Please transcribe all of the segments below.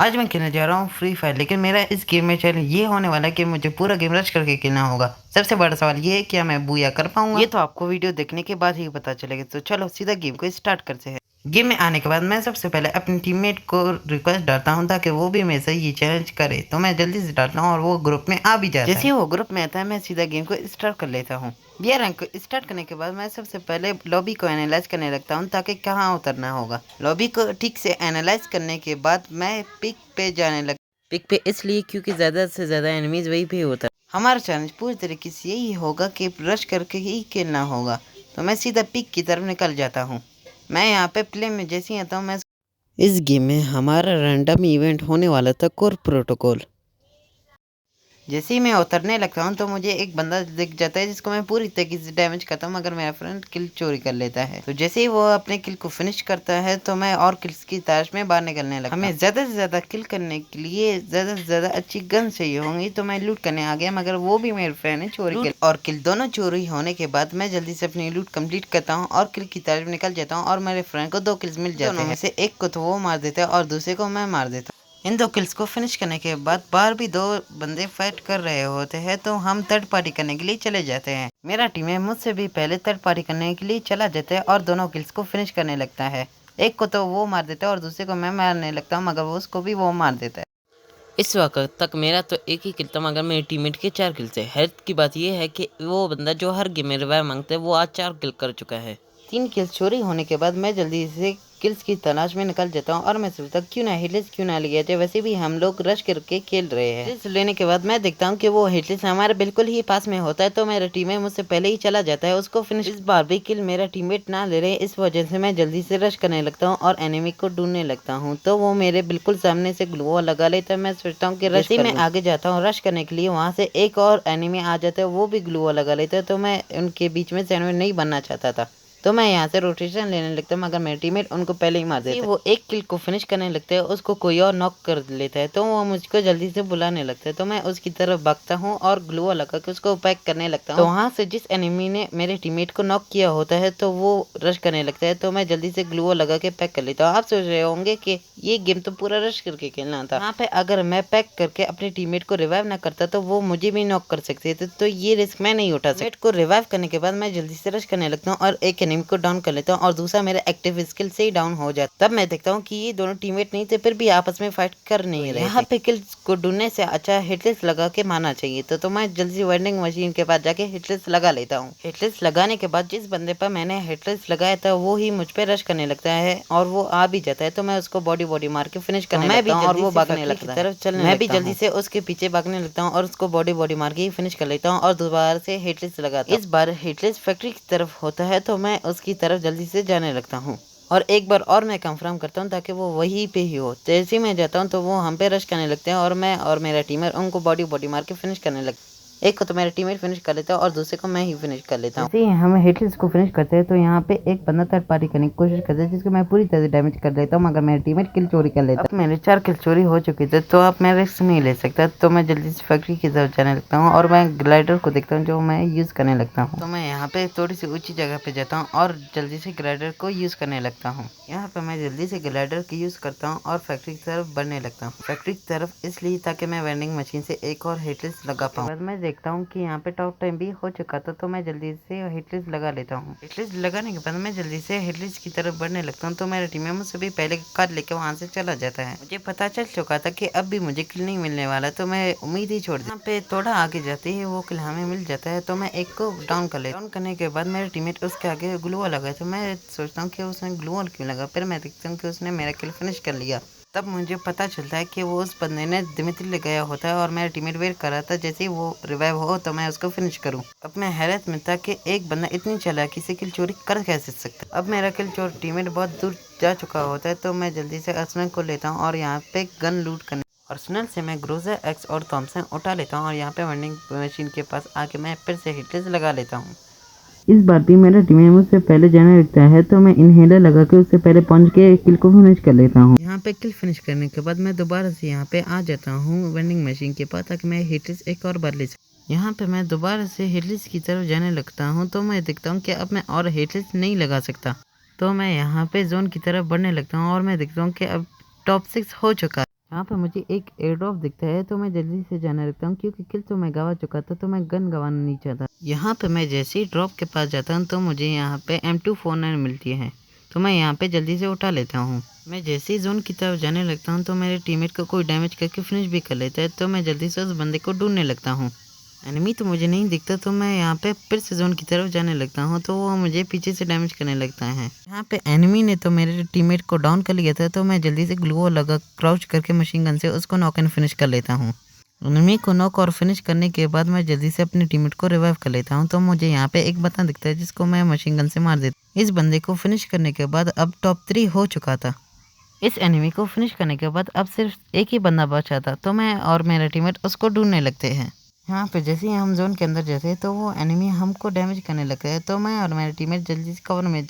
आज मैं खेलने जा रहा हूँ फ्री फायर, लेकिन मेरा इस गेम में चैलेंज ये होने वाला है कि मुझे पूरा गेम रश करके खेलना होगा। सबसे बड़ा सवाल ये है क्या मैं बूया कर पाऊंगा। ये तो आपको वीडियो देखने के बाद ही पता चलेगा। तो चलो सीधा गेम को स्टार्ट करते हैं। गेम में आने के बाद मैं सबसे पहले अपने टीममेट को रिक्वेस्ट डालता हूँ ताकि वो भी मेरे से ये चैलेंज करे। तो मैं जल्दी से डालता हूँ और वो ग्रुप में आ भी जाता है। जैसे ही वो ग्रुप में आता है मैं सीधा गेम को स्टार्ट कर लेता हूँ। बियर रैंक को स्टार्ट करने के बाद मैं सबसे पहले लॉबी को एनालाइज करने लगता हूँ ताकि कहाँ उतरना होगा। लॉबी को ठीक से एनालाइज करने के बाद मैं पिक पे जाने लगता हूँ। पिक पे इसलिए क्योंकि ज़्यादा से ज़्यादा एनिमीज वही पे होता है। हमारा चैलेंज पूरी तरीके से यही होगा कि रश करके ही खेलना होगा। तो मैं सीधा पिक की तरफ निकल जाता हूँ। मैं यहाँ पे प्ले में जैसे ही आता हूँ मैं इस गेम में हमारा रैंडम इवेंट होने वाला था कोर प्रोटोकॉल। जैसे ही मैं उतरने लगता हूँ तो मुझे एक बंदा दिख जाता है जिसको मैं पूरी तरीके से डैमेज करता हूँ, मगर मेरा फ्रेंड किल चोरी कर लेता है। तो जैसे ही वो अपने किल को फिनिश करता है तो मैं और किल्स की तलाश में बाहर निकलने लगता हूँ। हमें ज़्यादा से ज़्यादा किल करने के लिए ज़्यादा से ज़्यादा अच्छी गन चाहिए होंगी। तो मैं लूट करने आ गया, मगर वो भी मेरे फ्रेंड ने चोरी कर और किल दोनों चोरी होने के बाद मैं जल्दी से अपनी लूट कंप्लीट करता हूँ और किल की तलाश में निकल जाता हूँ और मेरे फ्रेंड को 2 किल्स मिल जाते हैं। से एक को तो वो मार देता है और दूसरे को मैं मार देता हूँ। इन 2 किल्स को फिनिश करने के बाद बाहर भी 2 बंदे फाइट कर रहे होते हैं, तो हम थर्ड पार्टी करने के लिए चले जाते हैं। मेरा टीम है मुझसे भी पहले थर्ड पार्टी करने के लिए चला जाता है और दोनों किल्स को फिनिश करने लगता है। एक को तो वो मार देता है और दूसरे को मैं मारने लगता हूँ, मगर वो उसको भी वो मार देता है। इस वक्त तक मेरा तो एक ही किल था, मगर मेरे टीममेट के 4 किल थे। हेल्थ की बात यह है कि वो बंदा जो हर गेम में रिवाइव मांगता है वो आज 4 किल कर चुका है। 3 किल्स चोरी होने के बाद मैं जल्दी से किल्स की तलाश में निकल जाता हूँ और मैं सोचता क्यों ना हिटलिस्ट क्यों ना लिया जाए। वैसे भी हम लोग रश करके खेल रहे हैं। हिटलिस्ट लेने के बाद मैं देखता हूँ कि वो हिटलिस्ट हमारे बिल्कुल ही पास में होता है, तो मेरा टीममेट मुझसे पहले ही चला जाता है उसको फिनिश। इस बार भी किल मेरा टीममेट ना ले रहे, इस वजह से मैं जल्दी से रश करने लगता हूँ और एनिमी को ढूंढने लगता हूँ। तो वो मेरे बिल्कुल सामने से ग्लू वॉल लगा लेता है। मैं सोचता हूँ कि रश ही मैं आगे जाता हूँ रश करने के लिए, वहाँ से एक और एनिमी आ जाता है, वो भी ग्लू वॉल लगा लेता है। तो मैं उनके बीच में सैंडविच नहीं बनना चाहता था, तो मैं यहाँ से रोटेशन लेने लगता हूँ, मगर मेरे टीममेट उनको पहले ही मार देता है। वो एक किल को फिनिश करने लगता है, उसको कोई और नॉक कर लेता है, तो वो मुझको जल्दी से बुलाने लगता है। तो मैं उसकी तरफ भागता हूँ और ग्लू लगा के उसको पैक करने लगता हूँ। तो वहाँ से जिस एनिमी ने मेरे टीममेट को नॉक किया होता है तो वो रश करने लगता है, तो मैं जल्दी से ग्लू लगा के पैक कर लेता हूँ। आप सोच रहे होंगे कि ये गेम तो पूरा रश करके खेलना था। यहाँ पे अगर मैं पैक करके अपने टीममेट को रिवाइव ना करता तो वो मुझे भी नॉक कर सकते थे, तो ये रिस्क मैं नहीं उठा सकता। को रिवाइव करने के बाद मैं जल्दी से रश करने लगता हूँ और एक एनिमी को डाउन कर लेता हूँ और दूसरा मेरा एक्टिव स्किल से ही डाउन हो जाता। तब मैं देखता हूँ कि ये दोनों टीममेट नहीं थे, फिर भी आपस में फाइट कर नहीं रहे। यहाँ पे किल्स को ढूंढने से अच्छा हिटलिस्ट लगा के मारना चाहिए। तो मैं जल्दी से वेंडिंग मशीन के पास जाके हिटलिस्ट लगा लेता हूँ। हिटलिस्ट लगाने के बाद जिस बंदे पर मैंने हिटलिस्ट लगाया था वो ही मुझ पे रश करने लगता है और वो आ भी जाता है, तो मैं उसको बॉडी मार के फिनिश करने लगता हूँ और वो भागने लगता है। मैं भी जल्दी से उसके पीछे भागने लगता हूँ और उसको बॉडी मार के ही फिनिश कर लेता हूँ और दोबारा से हिटलिस्ट लगाता हूँ। इस बार हिटलिस्ट फैक्ट्री की तरफ होता है, तो मैं उसकी तरफ जल्दी से जाने लगता हूँ और एक बार और मैं कंफर्म करता हूँ ताकि वो वहीं पे ही हो। जैसे ही मैं जाता हूँ तो वो हम पे रश करने लगते हैं और मैं और मेरा टीममेट उनको बॉडी मार के फिनिश करने लगते हैं। एक को तो मेरा टीममेट फिनिश कर लेता है और दूसरे को मैं ही फिनिश कर लेता हूँ। जैसे ही हम हिटलिस्ट को फिनिश करते हैं तो यहाँ पे एक बंदा थर्ड पार्टी करने की कोशिश करता है, जिसको मैं पूरी तरह से डैमेज कर देता हूँ, मगर मेरा टीममेट किल चोरी कर लेता है। अब मेरे 4 किल चोरी हो चुके थे, तो अब मैं रिस्क नहीं ले सकता, तो मैं जल्दी से फैक्ट्री की तरफ जाने लगता हूँ और मैं ग्लाइडर को देखता हूँ जो मैं यूज करने लगता हूँ। तो मैं यहाँ पे थोड़ी सी ऊंची जगह पे जाता हूँ और जल्दी से ग्लाइडर को यूज करने लगता हूँ। यहाँ पे मैं जल्दी से ग्लाइडर की यूज करता हूँ और फैक्ट्री की तरफ बढ़ने लगता हूँ। फैक्ट्री की तरफ इसलिए ताकि मैं वेंडिंग मशीन से एक और हिटलिस्ट लगा पाऊँ। बाद मैं देखता हूँ कि यहाँ पे टॉप टाइम भी हो चुका था, तो मैं जल्दी से हिटलिस्ट लगा लेता हूँ। हिटलिस्ट लगाने के बाद मैं जल्दी से हिटलिस्ट की तरफ बढ़ने लगता हूँ, तो मेरा टीम मुझसे भी पहले कार लेके वहाँ से चला जाता है। मुझे पता चल चुका था कि अब भी मुझे किल नहीं मिलने वाला, तो मैं उम्मीद ही छोड़ दी। यहाँ पे थोड़ा आगे जाते ही वो किल हमें मिल जाता है, तो मैं एक को डाउन कर लेता हूँ। डाउन करने के बाद मेरा टीममेट उसके आगे ग्लू लगा, तो मैं सोचता हूँ कि उसने ग्लू क्यों लगा। फिर मैं देखता हूँ कि उसने मेरा किल फिनिश कर लिया। तब मुझे पता चलता है कि वो उस बंदे ने दिमित्री लगाया होता है और मेरा टीममेट वेट कर रहा था जैसे ही वो रिवाइव हो तो मैं उसको फिनिश करूं। अब मैं हैरत में था कि एक बंदा इतनी चालाकी से किल चोरी कर कैसे सकता है। अब मेरा किल चोर टीममेट बहुत दूर जा चुका होता है, तो मैं जल्दी से अर्सनल को लेता हूँ और यहाँ पे गन लूट करने अर्सनल से मैं ग्रोजर एक्स और थॉमसन उठा लेता हूँ और यहाँ पे वेंडिंग मशीन के पास आके मैं फिर से हिटलिस्ट लगा लेता हूँ। इस बार भी मेरा टीममेट मुझसे पहले जाने लगता है, तो मैं इनहेलर लगा के उससे पहले पहुंच के किल को फिनिश कर लेता हूँ। यहाँ पे किल फिनिश करने के बाद मैं दोबारा से यहाँ पे आ जाता हूँ वेंडिंग मशीन के पास ताकि मैं हिटलिस्ट एक और बार ले सकूँ। यहाँ पे मैं दोबारा से हिटलिस्ट की तरफ जाने लगता हूँ, तो मैं देखता हूँ कि अब मैं और हिटलिस्ट नहीं लगा सकता, तो मैं यहाँ पे जोन की तरफ बढ़ने लगता हूँ और मैं देखता हूँ कि अब टॉप 6 हो चुका है। यहाँ पे मुझे एक एयर ड्रॉप दिखता है तो मैं जल्दी से जाने लगता हूँ क्योंकि किल तो मैं गवा चुका था तो मैं गन गवाना नहीं चाहता। यहाँ पे मैं जैसे ही ड्रॉप के पास जाता हूँ तो मुझे यहाँ पे M249 मिलती है तो मैं यहाँ पे जल्दी से उठा लेता हूँ। मैं जैसे ही जोन की तरफ जाने लगता हूँ तो मेरे टीममेट को कोई डैमेज करके फिनिश भी कर लेता है तो मैं जल्दी से उस बंदे को ढूंढने लगता हूँ। एनिमी तो मुझे नहीं दिखता तो मैं यहाँ पे फिर से जोन की तरफ जाने लगता हूँ तो वो मुझे पीछे से डैमेज करने लगता है। यहाँ पे एनिमी ने तो मेरे टीममेट को डाउन कर लिया था तो मैं जल्दी से ग्लू वॉल लगा क्राउच करके मशीन गन से उसको नॉक एंड फिनिश कर लेता हूँ। एनिमी को नॉक और फिनिश करने के बाद मैं जल्दी से अपने टीममेट को रिवाइव कर लेता हूँ तो मुझे यहाँ पे एक बटन दिखता है जिसको मैं मशीन गन से मार देता। इस बंदे को फिनिश करने के बाद अब टॉप 3 हो चुका था। इस एनिमी को फिनिश करने के बाद अब सिर्फ एक ही बंदा बचा था तो मैं और मेरा टीममेट उसको ढूंढने लगते हैं। यहाँ पे जैसे ही हम जोन के अंदर जाते हैं तो वो एनिमी हमको डैमेज करने लगता है तो मैं और मेरे टीममेट जल्दी से कवर में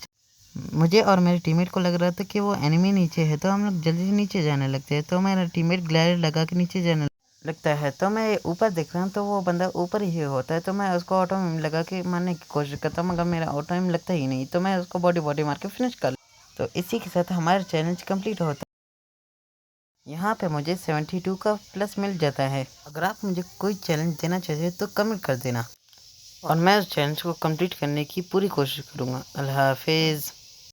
मुझे और मेरे टीममेट को लग रहा था कि वो एनिमी नीचे है तो हम लोग जल्दी से नीचे जाने लगते हैं तो मेरा टीममेट ग्लाइडर लगा के नीचे जाने लगता है तो मैं ऊपर देख रहा हूँ तो वो बंदा ऊपर ही होता है तो मैं उसको ऑटो में लगा के मारने की कोशिश करता हूँ मगर मेरा ऑटो में लगता ही नहीं तो मैं उसको बॉडी मार के फिनिश कर तो इसी के साथ हमारा चैलेंज कंप्लीट होता है। यहाँ पे मुझे 72 का प्लस मिल जाता है। अगर आप मुझे कोई चैलेंज देना चाहते हैं तो कमेंट कर देना और मैं उस चैलेंज को कंप्लीट करने की पूरी कोशिश करूँगा। अल्लाह हाफिज़।